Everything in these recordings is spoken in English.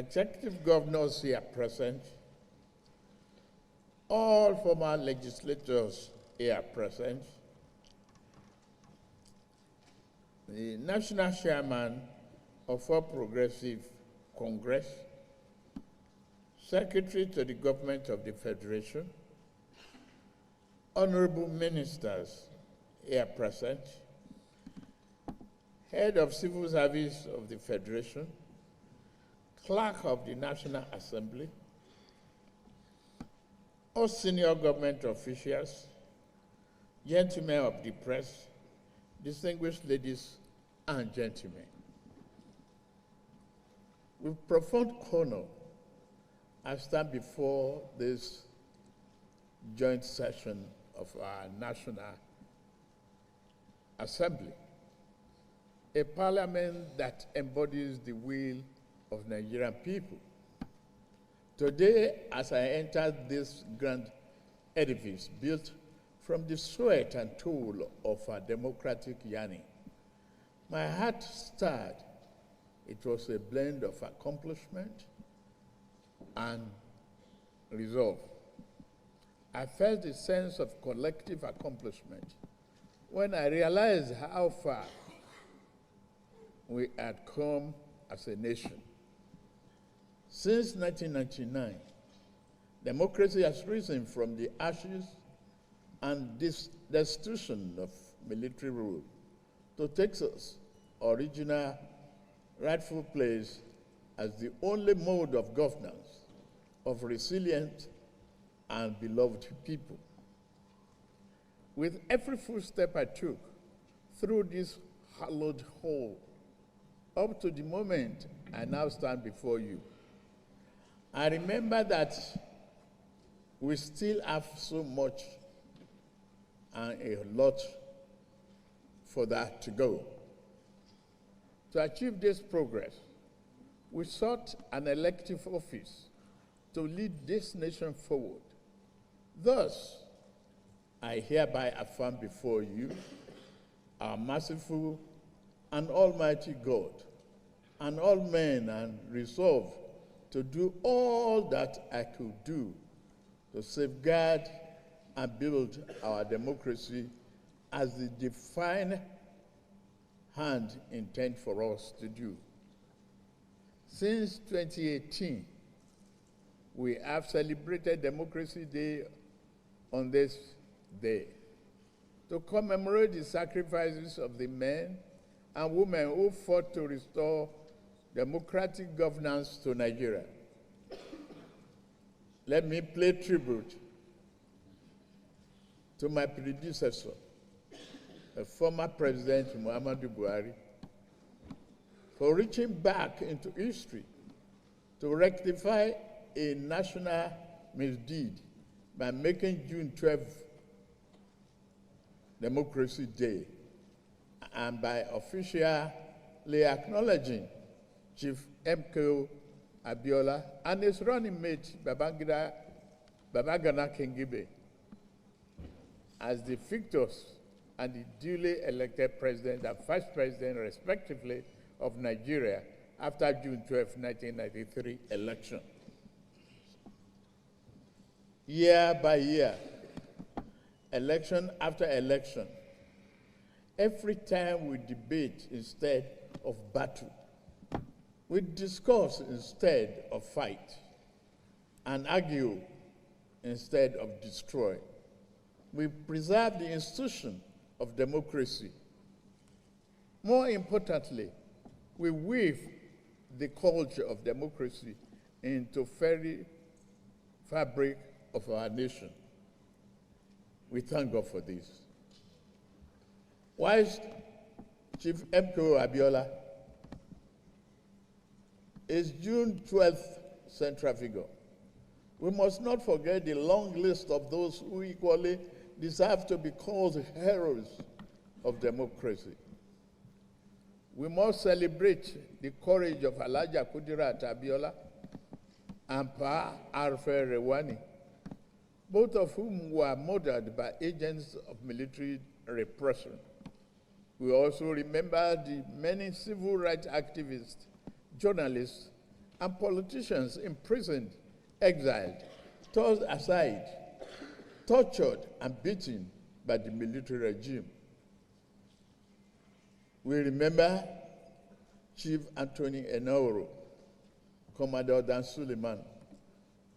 executive governors here present, all former legislators here present, the national chairman of All Progressive Congress, secretary to the government of the Federation, honorable ministers here present, head of civil service of the Federation, clerk of the National Assembly, all senior government officials, gentlemen of the press, distinguished ladies and gentlemen. With profound honor, I stand before this joint session of our National Assembly, a parliament that embodies the will of Nigerian people. Today, as I enter this grand edifice built from the sweat and toil of our democratic yearning, my heart stirred. It was a blend of accomplishment and resolve. I felt a sense of collective accomplishment when I realized how far we had come as a nation. Since 1999, democracy has risen from the ashes and destitution of military rule to take its original rightful place as the only mode of governance of resilient and beloved people. With every footstep I took through this hallowed hall, up to the moment I now stand before you, I remember that we still have so much and a lot for that to go. To achieve this progress, we sought an elective office to lead this nation forward. Thus, I hereby affirm before you, our merciful and almighty God, and all men, and resolve to do all that I could do to safeguard and build our democracy as the divine hand intends for us to do. Since 2018, we have celebrated Democracy Day on this day to commemorate the sacrifices of the men and women who fought to restore democratic governance to Nigeria. Let me pay tribute to my predecessor, the former President Muhammadu Buhari, for reaching back into history to rectify a national misdeed by making June 12 Democracy Day and by officially acknowledging Chief MKO Abiola and his running mate Babagana Kingibe as the victors and the duly elected president and vice president, respectively, of Nigeria after June 12, 1993 election. Year by year, election after election, every time we debate instead of battle, we discuss instead of fight, and argue instead of destroy. We preserve the institution of democracy. More importantly, we weave the culture of democracy into very fabric of our nation. We thank God for this. Whilst Chief MKO Abiola is June 12th central figure, we must not forget the long list of those who equally deserve to be called heroes of democracy. We must celebrate the courage of Alhaja Kudirat Abiola and Pa Arfe Rewani, both of whom were murdered by agents of military repression. We also remember the many civil rights activists, journalists, and politicians imprisoned, exiled, tossed aside, tortured, and beaten by the military regime. We remember Chief Anthony Enoro, Commodore Dan Suleiman,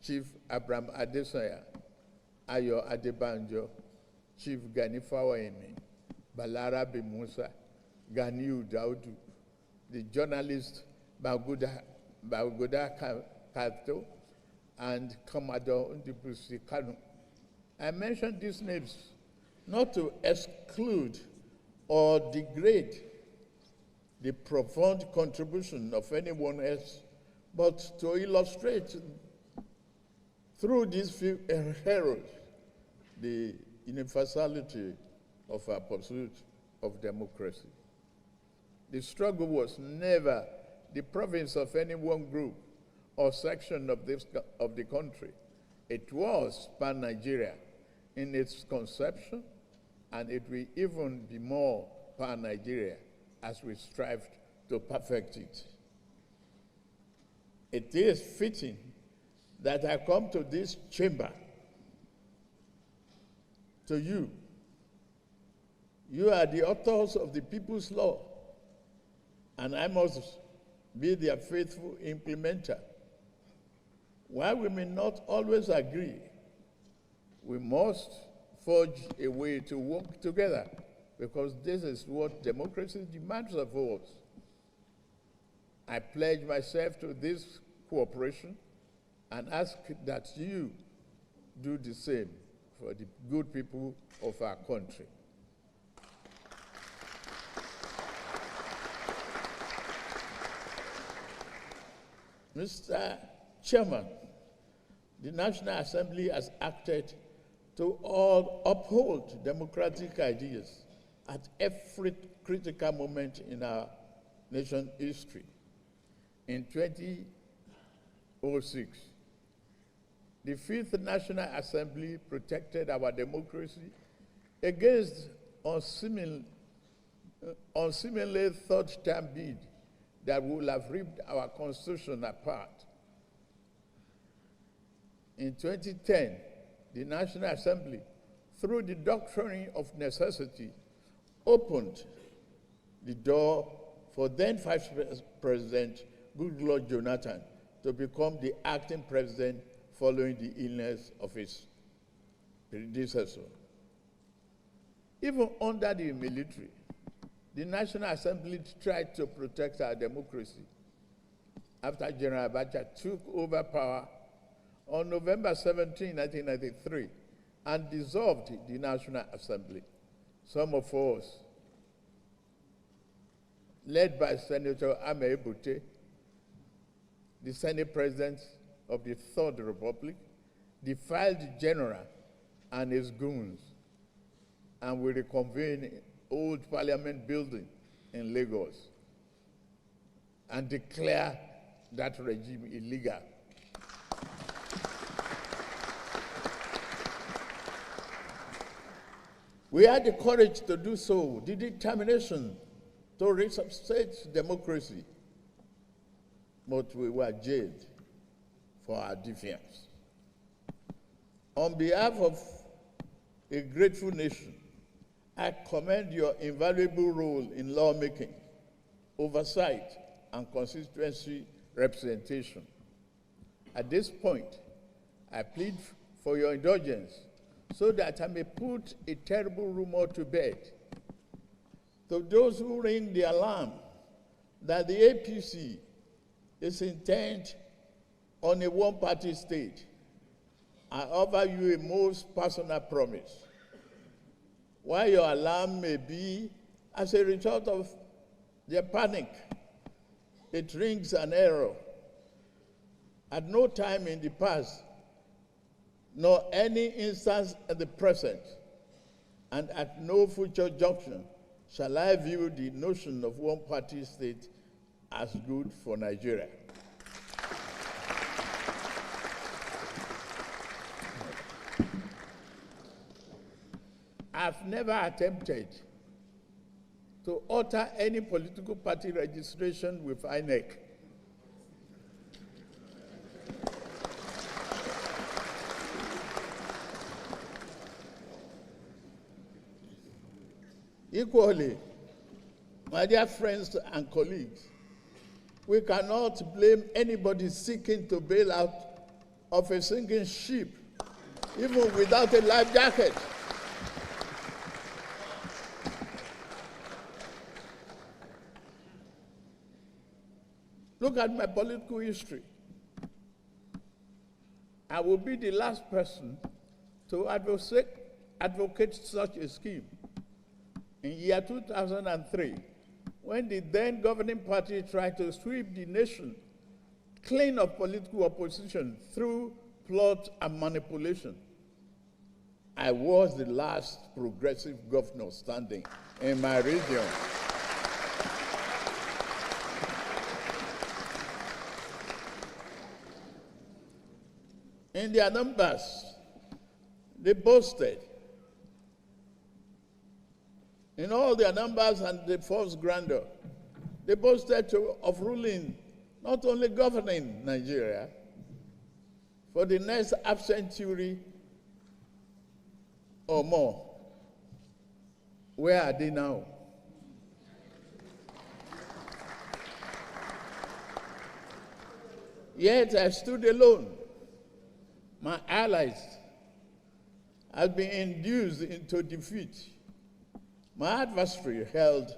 Chief Abraham Adesanya, Ayo Adebanjo, Chief Gani Fawayemi, Balarabe Musa, Ganiu Daudu, the journalist Baguda Kato, and Commodore Ndibusi Kanu. I mention these names not to exclude or degrade the profound contribution of anyone else, but to illustrate through these few heroes the universality of our pursuit of democracy. The struggle was never the province of any one group or section of the country. It was pan-Nigeria in its conception, and it will even be more pan-Nigeria as we strive to perfect it. It is fitting that I come to this chamber, to you. You are the authors of the People's Law, and I must be their faithful implementer. While we may not always agree, we must forge a way to work together, because this is what democracy demands of us. I pledge myself to this cooperation and ask that you do the same for the good people of our country. Mr. Chairman, the National Assembly has acted to uphold democratic ideas at every critical moment in our nation's history. In 2006, the Fifth National Assembly protected our democracy against unseemly third-term bid that would have ripped our Constitution apart. In 2010, the National Assembly, through the doctrine of necessity, opened the door for then Vice President Goodluck Jonathan to become the acting president following the illness of his predecessor. Even under the military, the National Assembly tried to protect our democracy. After General Abacha took over power on November 17, 1993, and dissolved the National Assembly, some of us, led by Senator Ame Ebute, the Senate President of the Third Republic, defied the general and his goons, and we reconvened Old Parliament building in Lagos and declare that regime illegal. We had the courage to do so, the determination to resuscitate democracy, but we were jailed for our defiance. On behalf of a grateful nation, I commend your invaluable role in lawmaking, oversight, and constituency representation. At this point, I plead for your indulgence so that I may put a terrible rumor to bed. To those who ring the alarm that the APC is intent on a one-party state, I offer you a most personal promise. While your alarm may be as a result of their panic, it rings an error. At no time in the past, nor any instance at the present, and at no future junction, shall I view the notion of one-party state as good for Nigeria. I've never attempted to alter any political party registration with INEC. Equally, my dear friends and colleagues, we cannot blame anybody seeking to bail out of a sinking ship, even without a life jacket. Look at my political history. I will be the last person to advocate such a scheme. In year 2003, when the then governing party tried to sweep the nation clean of political opposition through plot and manipulation, I was the last progressive governor standing in my region. In their numbers, they boasted. In all their numbers and the false grandeur, they boasted of ruling, not only governing Nigeria, for the next half century or more. Where are they now? Yet I stood alone. My allies had been induced into defeat. My adversary held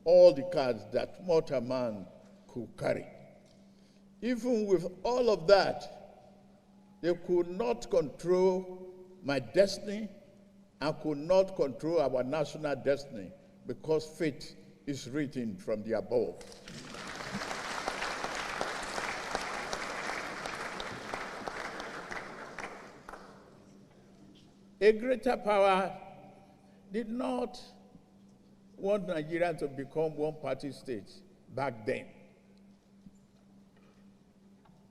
all the cards that mortal man could carry. Even with all of that, they could not control my destiny and could not control our national destiny, because fate is written from the above. A greater power did not want Nigeria to become one-party state back then.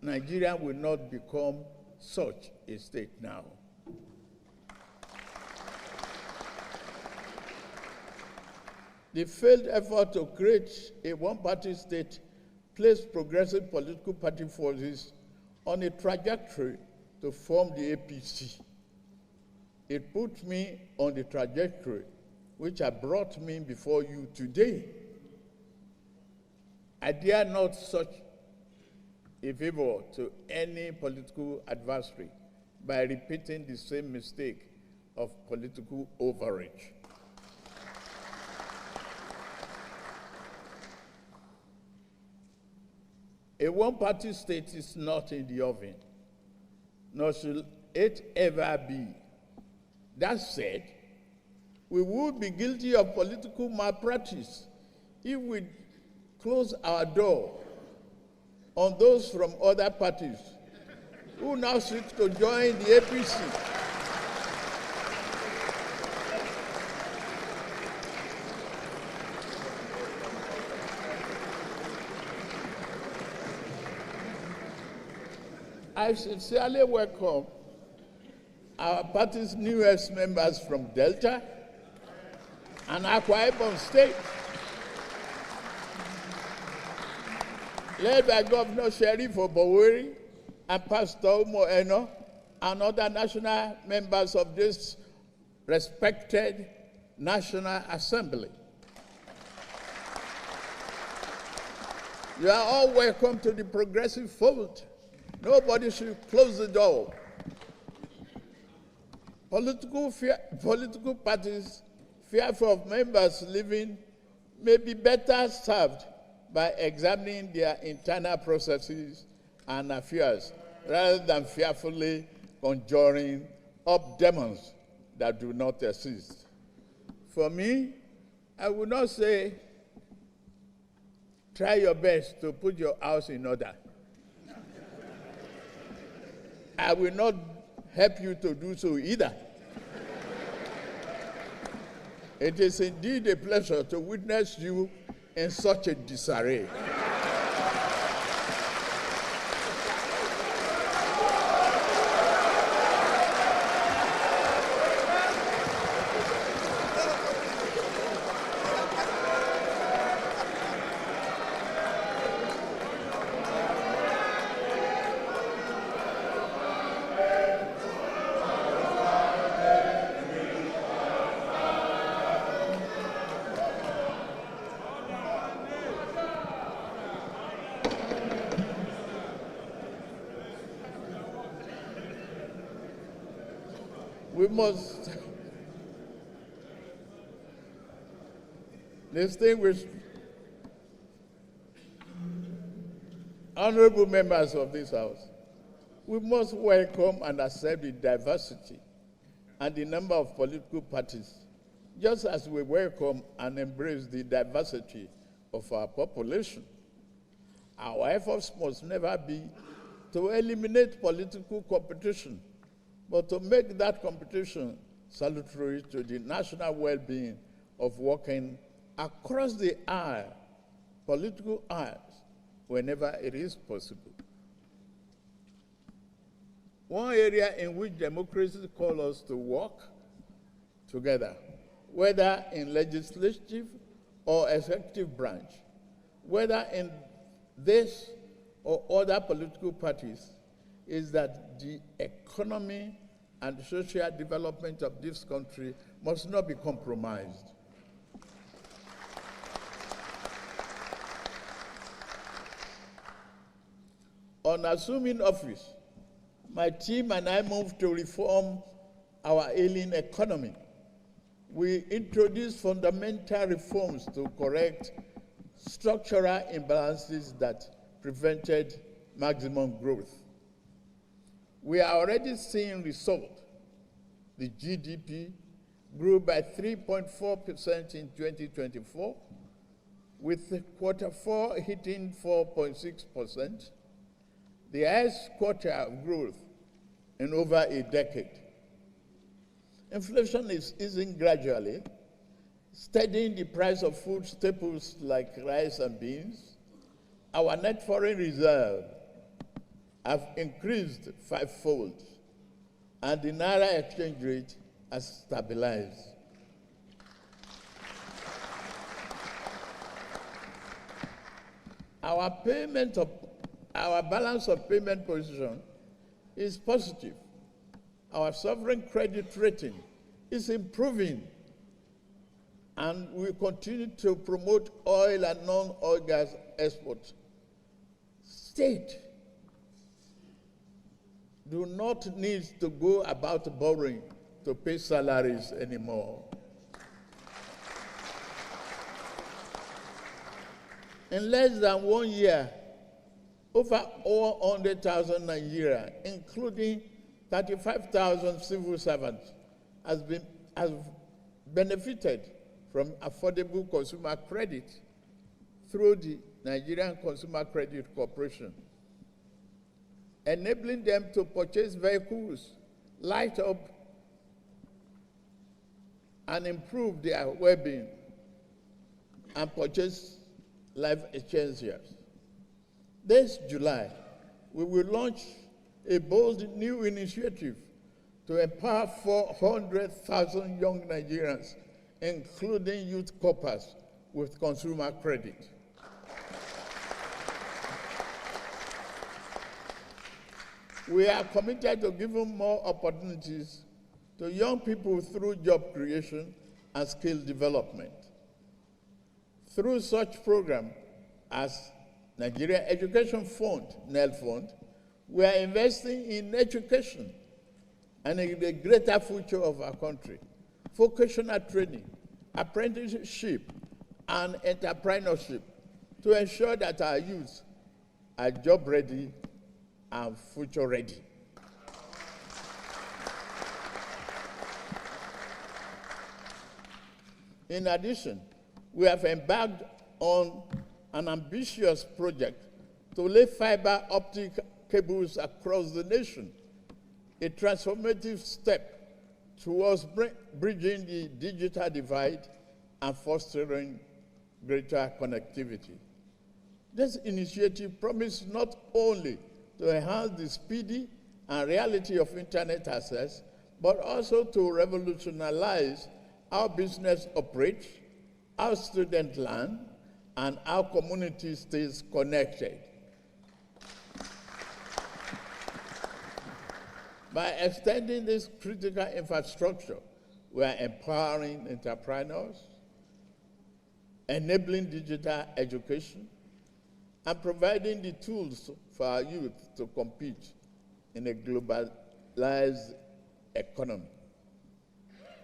Nigeria will not become such a state now. The failed effort to create a one-party state placed progressive political party forces on a trajectory to form the APC. It put me on the trajectory which has brought me before you today. I dare not such a favor to any political adversary by repeating the same mistake of political overreach. A one-party state is not in the oven, nor should it ever be. That said, we would be guilty of political malpractice if we close our door on those from other parties who now seek to join the APC. I sincerely welcome our party's newest members from Delta and Akwa Ibom State, led by Governor Sheriff Oboweri and Pastor Umo Eno and other national members of this respected National Assembly. You are all welcome to the progressive fold. Nobody should close the door. Political parties fearful of members leaving may be better served by examining their internal processes and affairs rather than fearfully conjuring up demons that do not exist. For me, I would not say try your best to put your house in order. I will not help you to do so either. It is indeed a pleasure to witness you in such a disarray. We must distinguish honorable members of this House. We must welcome and accept the diversity and the number of political parties, just as we welcome and embrace the diversity of our population. Our efforts must never be to eliminate political competition, but to make that competition salutary to the national well-being of working across the aisle, political aisles, whenever it is possible. One area in which democracy calls us to work together, whether in legislative or executive branch, whether in this or other political parties, is that the economy and social development of this country must not be compromised. On assuming office, my team and I moved to reform our ailing economy. We introduced fundamental reforms to correct structural imbalances that prevented maximum growth. We are already seeing results. The GDP grew by 3.4% in 2024, with Q4 hitting 4.6%, the highest quarter of growth in over a decade. Inflation is easing gradually, steadying the price of food staples like rice and beans. Our net foreign reserve have increased fivefold, and the Naira exchange rate has stabilized. Our balance of payment position is positive. Our sovereign credit rating is improving, and we continue to promote oil and non-oil gas exports. State do not need to go about borrowing to pay salaries anymore. In less than 1 year, over 100,000 Nigerians, including 35,000 civil servants, have benefited from affordable consumer credit through the Nigerian Consumer Credit Corporation, enabling them to purchase vehicles, light up, and improve their well-being, and purchase life essentials. This July, we will launch a bold new initiative to empower 400,000 young Nigerians, including youth corpers, with consumer credit. We are committed to giving more opportunities to young people through job creation and skill development. Through such programs as Nigerian Education Fund, NEL Fund, we are investing in education and in the greater future of our country, vocational training, apprenticeship, and entrepreneurship to ensure that our youth are job ready and future ready. In addition, we have embarked on an ambitious project to lay fiber optic cables across the nation, a transformative step towards bridging the digital divide and fostering greater connectivity. This initiative promises not only to enhance the speedy and reality of internet access, but also to revolutionize how business operates, how students learn, and our community stays connected. By extending this critical infrastructure, we are empowering entrepreneurs, enabling digital education, and providing the tools for our youth to compete in a globalized economy.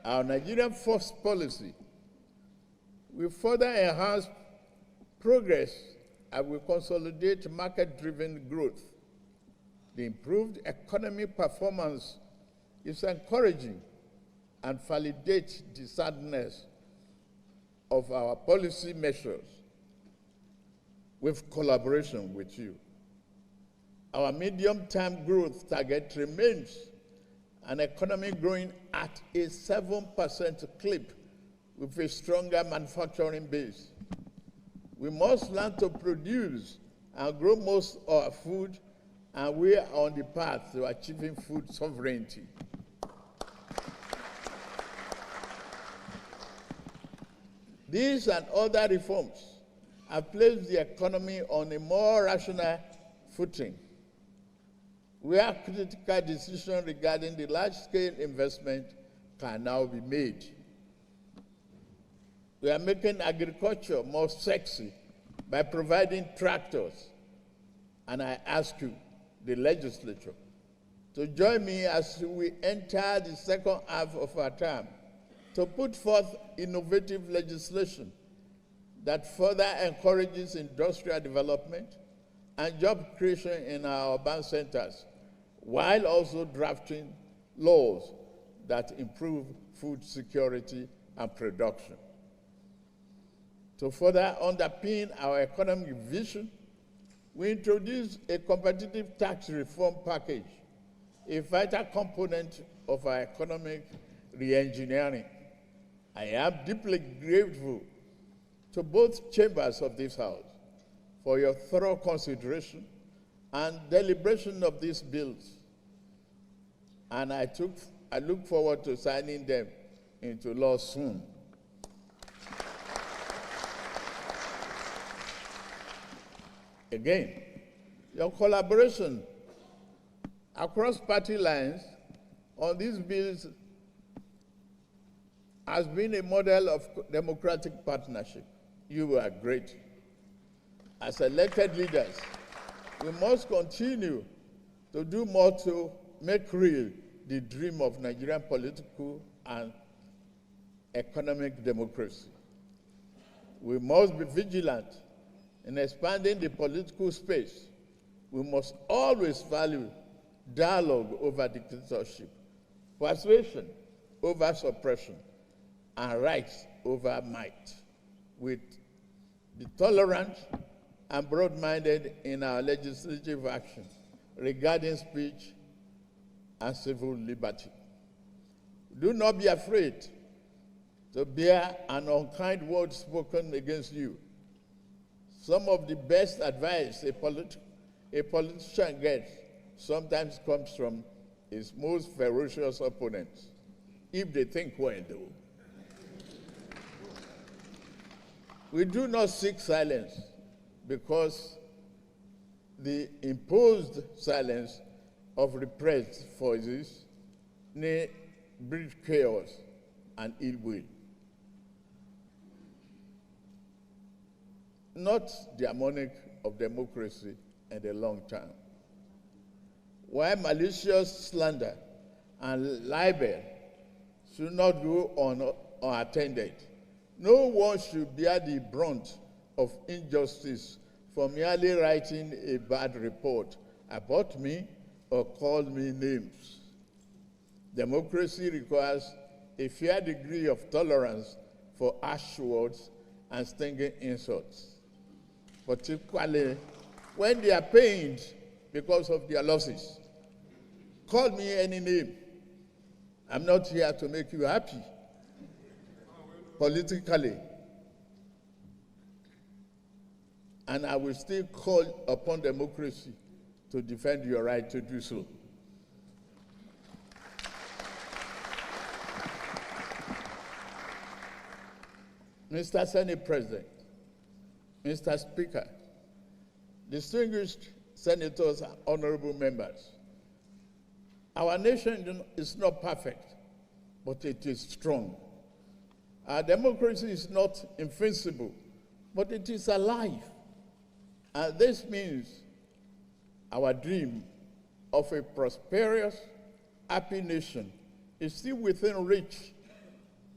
our Nigerian First policy will further enhance progress and will consolidate market-driven growth. The improved economic performance is encouraging and validates the soundness of our policy measures with collaboration with you. Our medium-term growth target remains an economy growing at a 7% clip with a stronger manufacturing base. We must learn to produce and grow most of our food, and we are on the path to achieving food sovereignty. These and other reforms have placed the economy on a more rational footing, where critical decisions regarding the large-scale investment can now be made. We are making agriculture more sexy by providing tractors, and I ask you, the legislature, to join me as we enter the second half of our term to put forth innovative legislation that further encourages industrial development and job creation in our urban centers, while also drafting laws that improve food security and production. To further underpin our economic vision, we introduced a competitive tax reform package, a vital component of our economic re-engineering. I am deeply grateful to both chambers of this House for your thorough consideration and deliberation of these bills, and I look forward to signing them into law soon. Again, your collaboration across party lines on these bills has been a model of democratic partnership. You are great. As elected leaders, we must continue to do more to make real the dream of Nigerian political and economic democracy. We must be vigilant in expanding the political space. We must always value dialogue over dictatorship, persuasion over suppression, and rights over might. We be tolerant and broad-minded in our legislative action regarding speech and civil liberty. Do not be afraid to bear an unkind word spoken against you. Some of the best advice a politician gets sometimes comes from his most ferocious opponents, if they think well, though. We do not seek silence because the imposed silence of repressed voices may breed chaos and ill will. Not the harmonic of democracy in the long term. While malicious slander and libel should not go unattended, no one should bear the brunt of injustice for merely writing a bad report about me or call me names. Democracy requires a fair degree of tolerance for harsh words and stinging insults, particularly when they are pained because of their losses. Call me any name. I'm not here to make you happy politically. And I will still call upon democracy to defend your right to do so. Mr. Senate President, Mr. Speaker, distinguished senators and honorable members, our nation is not perfect, but it is strong. Our democracy is not invincible, but it is alive. And this means our dream of a prosperous, happy nation is still within reach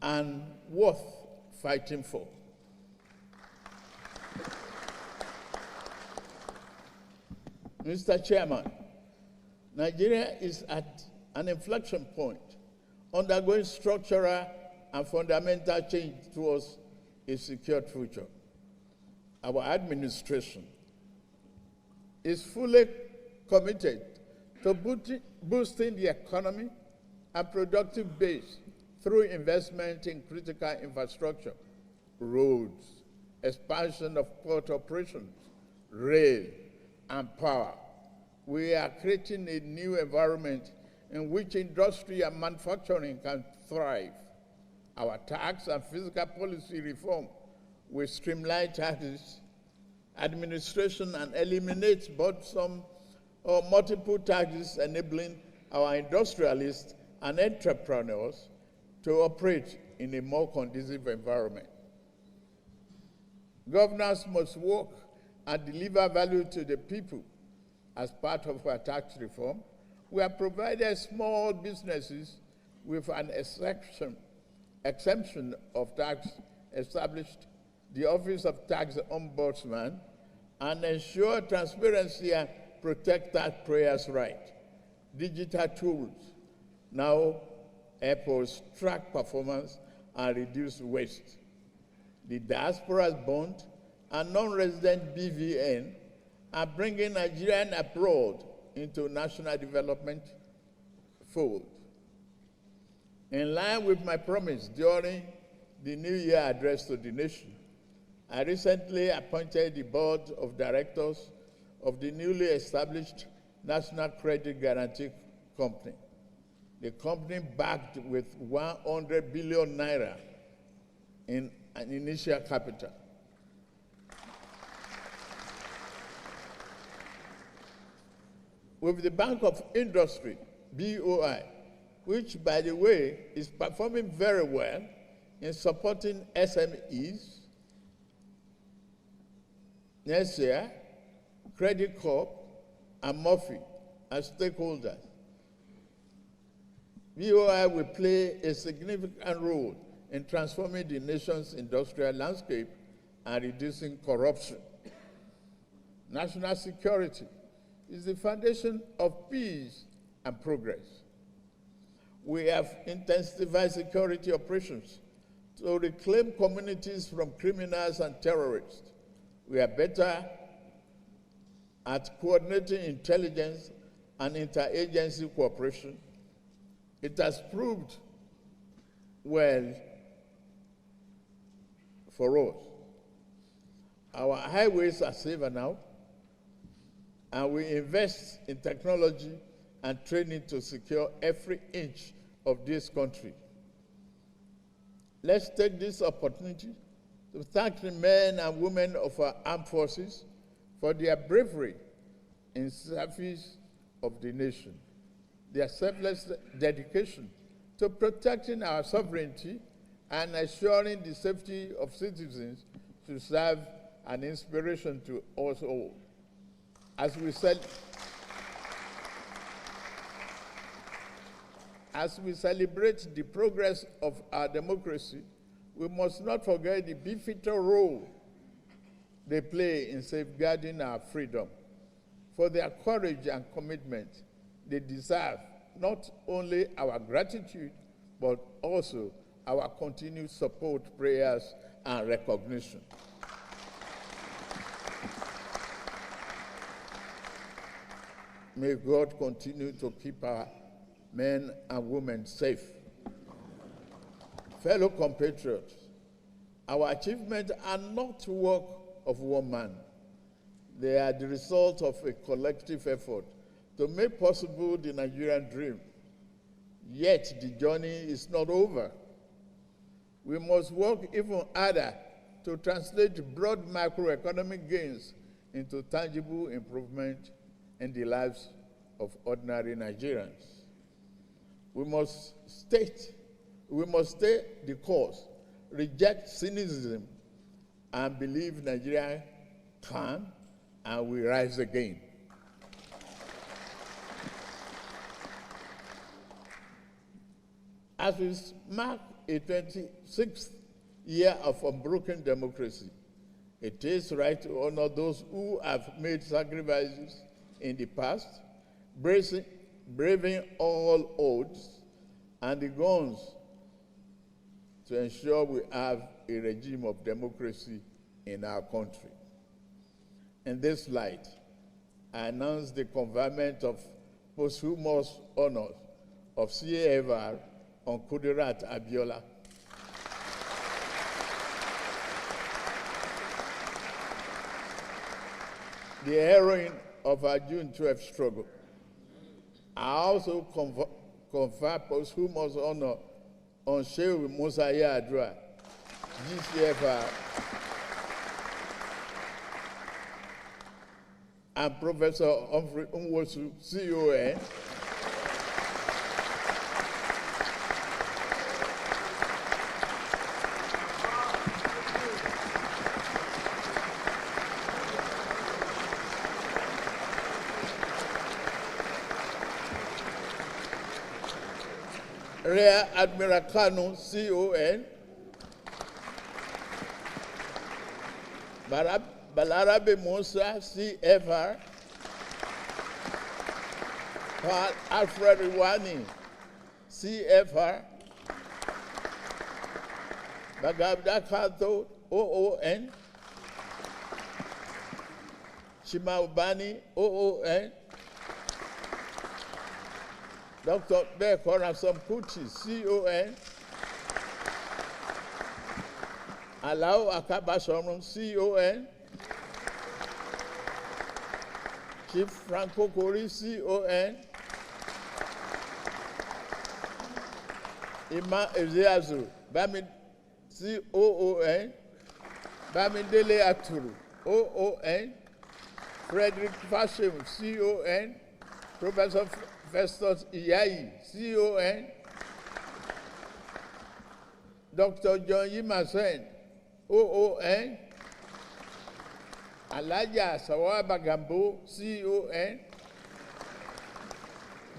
and worth fighting for. Mr. Chairman, Nigeria is at an inflection point, undergoing structural and fundamental change towards a secured future. Our administration is fully committed to boosting the economy and productive base through investment in critical infrastructure, roads, expansion of port operations, rail, and power. We are creating a new environment in which industry and manufacturing can thrive. Our tax and fiscal policy reform will streamline taxes, administration, and eliminate burdensome or multiple taxes, enabling our industrialists and entrepreneurs to operate in a more conducive environment. Governors must work and deliver value to the people. As part of our tax reform, we have provided small businesses with an exemption of tax, established the Office of Tax Ombudsman, and ensure transparency and protect taxpayers' rights. Digital tools now help us track performance and reduce waste. The diaspora's bond and non-resident BVN are bringing Nigerian abroad into national development fold. In line with my promise during the New Year address to the nation, I recently appointed the board of directors of the newly established National Credit Guarantee Company. The company backed with 100 billion naira in an initial capital. With the Bank of Industry, BOI, which, by the way, is performing very well in supporting SMEs, next year, Credit Corp and Murphy as stakeholders. BOI will play a significant role in transforming the nation's industrial landscape and reducing corruption. National security is the foundation of peace and progress. We have intensified security operations to reclaim communities from criminals and terrorists. We are better at coordinating intelligence and interagency cooperation. It has proved well for us. Our highways are safer now, and we invest in technology and training to secure every inch of this country. Let's take this opportunity to thank the men and women of our armed forces for their bravery in service of the nation, their selfless dedication to protecting our sovereignty and assuring the safety of citizens to serve an inspiration to us all. As we celebrate the progress of our democracy, we must not forget the pivotal role they play in safeguarding our freedom. For their courage and commitment, they deserve not only our gratitude, but also our continued support, prayers, and recognition. May God continue to keep our men and women safe. Fellow compatriots, our achievements are not the work of one man. They are the result of a collective effort to make possible the Nigerian dream. Yet the journey is not over. We must work even harder to translate broad macroeconomic gains into tangible improvement in the lives of ordinary Nigerians. We must stay the course, reject cynicism, and believe Nigeria can and will rise again. As we mark a 26th year of unbroken democracy, it is right to honor those who have made sacrifices in the past, braving all odds and the guns to ensure we have a regime of democracy in our country. In this light, I announce the conferment of posthumous honors of CAFR on Kudirat Abiola. The heroine of our June 12th struggle. I also confer posthumous honor on Sheikh Musa Yar'Adua, GCFR, and Professor Humphrey Nwosu, CON, Rear Admiral Kanu, CON, Balarabe Musa, CFR, Paul Alfred Iwani, CFR, Bagabda Kato, OON, Chimaubani, OON, Dr. Bekora Sampuchi, CON, Alao Akabasomron, CON, Chief Franco Kori, CON, Ima Ezeazu, Bami, COON, Bamidele Aturu, OON, Frederick Fashem, CON, Professor Festus Iyayi, CON, Dr. John Yimasen, OON, Alaja Sawaba Gambo, CON,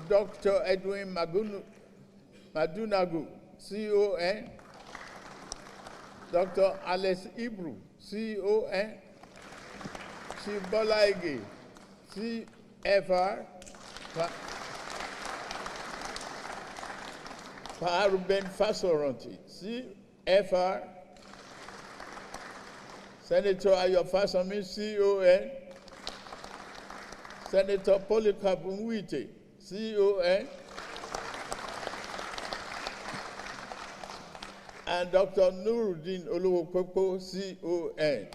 Dr. Edwin Madunagu, CON, Dr. Alex Ibru, CON, Chief Bola Ige, CFR, Ruben Fasoranti, CFR, Senator Ayo Fasami, CON, Senator Polycarp Nwite, CON, and Dr. Nuruddin Oluwokoko, CON.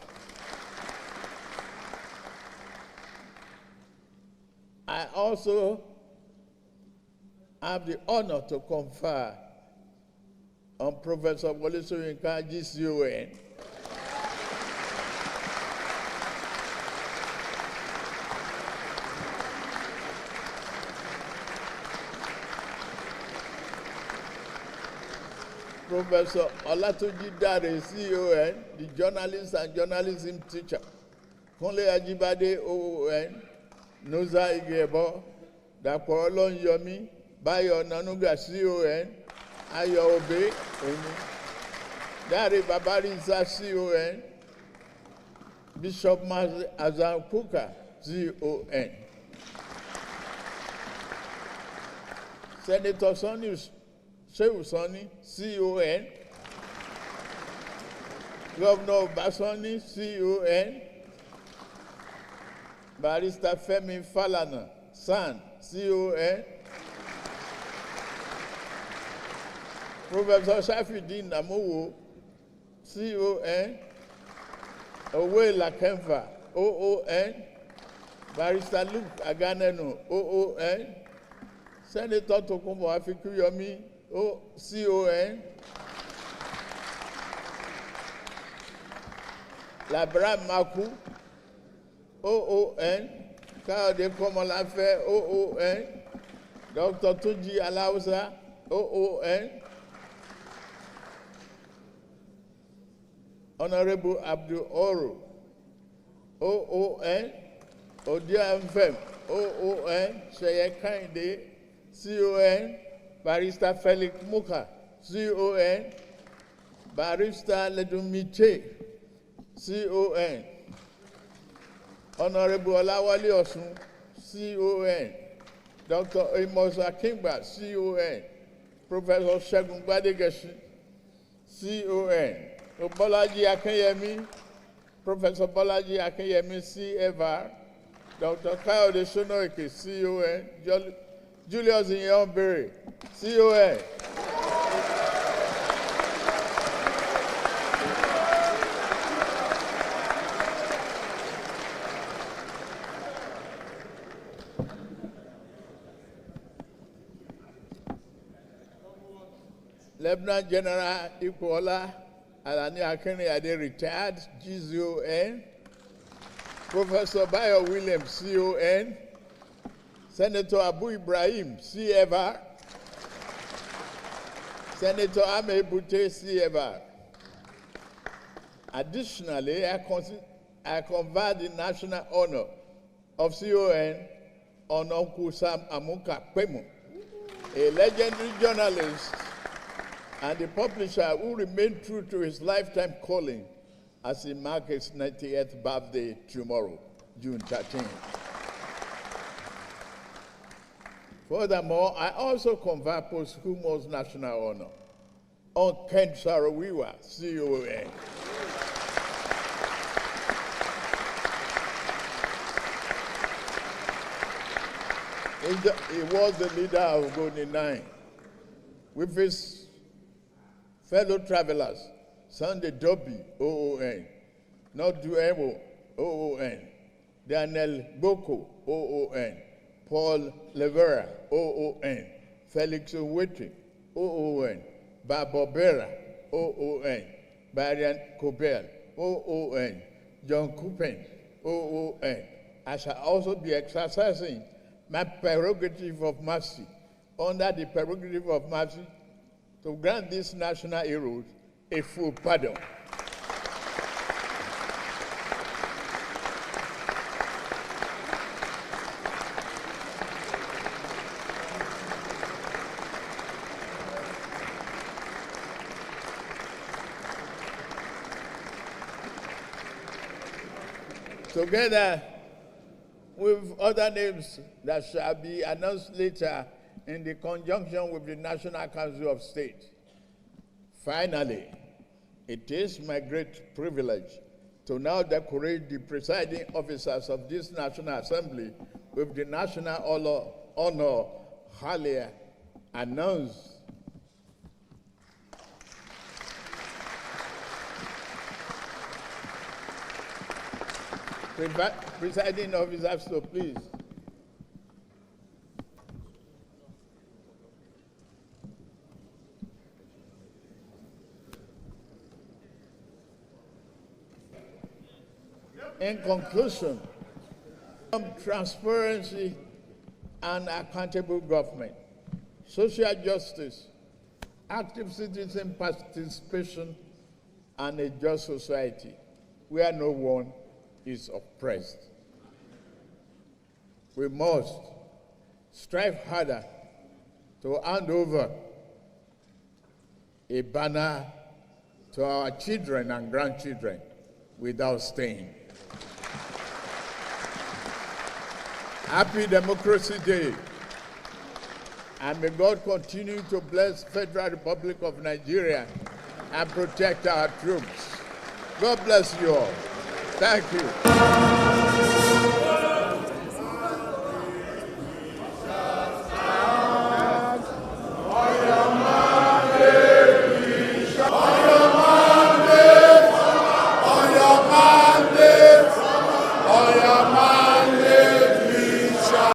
I also have the honor to confer on Professor Wole Soyinka, GCON, Professor Olatunji Dare, CON, the journalist and journalism teacher, Kunle Ajibade, OON, Noza Igebo, Dapo Olonyomi, Bayo Nanuga, CON, Ayo Obe, Dare Babarisa, CON, Bishop Azan Kuka, CON. Senator Sonny Shehu Sonny, CON, Governor Basoni, CON, Barrister Femi Falana, SAN, CON, Professor Shafidin Amowo, CON, Owe Lakemfa, OON, Barrister Luke Aganenu, OON, Senator Tokunbo Afikuyomi, CON, Labram Maku, OON, Kade Komolafe, OON, Dr. Tuji Alausa, OON, Honorable Abdul Oro, OON, Odia Mfem, OON, Sheye Kinde, CON, Barrister Felix Muka, CON. Barrister Ledumite, CON. Honorable Olawale Osun, CON. Dr. Amos Akingba, CON. Professor Segun Gbadegeshi, CON. Bolaji Akinyemi, Professor Bolaji Akinyemi, CFR. Dr. Kayode Sonoike, CON. Julius Inyonbere, CON. Lieutenant General Ikuola Alani Akinriyade, retired, GZON. Professor Bayo Williams, CON. Senator Abu Ibrahim, CFR. Senator Ame Bute, CFR. Additionally, I conferred the national honor of CON on Uncle Sam Amuka Kwemu, a legendary journalist and the publisher who remained true to his lifetime calling as he marks his 90th birthday tomorrow, June 13. Furthermore, I also confer posthumous national honor on Ken Saro-Wiwa, CON. He was the leader of Golden 9. With his fellow travelers, Sunday Dobby, OON, Noduemo, OON, Daniel Boko, OON, Paul Levera, OON, Felix Owete, OON, Barbara, OON, Barian Kobel, OON, John Kupen, OON. I shall also be exercising my prerogative of mercy, under the prerogative of mercy, to grant these national heroes a full pardon. Together with other names that shall be announced later in the conjunction with the National Council of State. Finally, it is my great privilege to now decorate the presiding officers of this National Assembly with the national honor earlier announced. Presiding officers, so please. In conclusion, transparency and accountable government, social justice, active citizen participation, and a just society where no one is oppressed. We must strive harder to hand over a banner to our children and grandchildren without stain. Happy Democracy Day, and may God continue to bless Federal Republic of Nigeria and protect our troops. God bless you all. Thank you.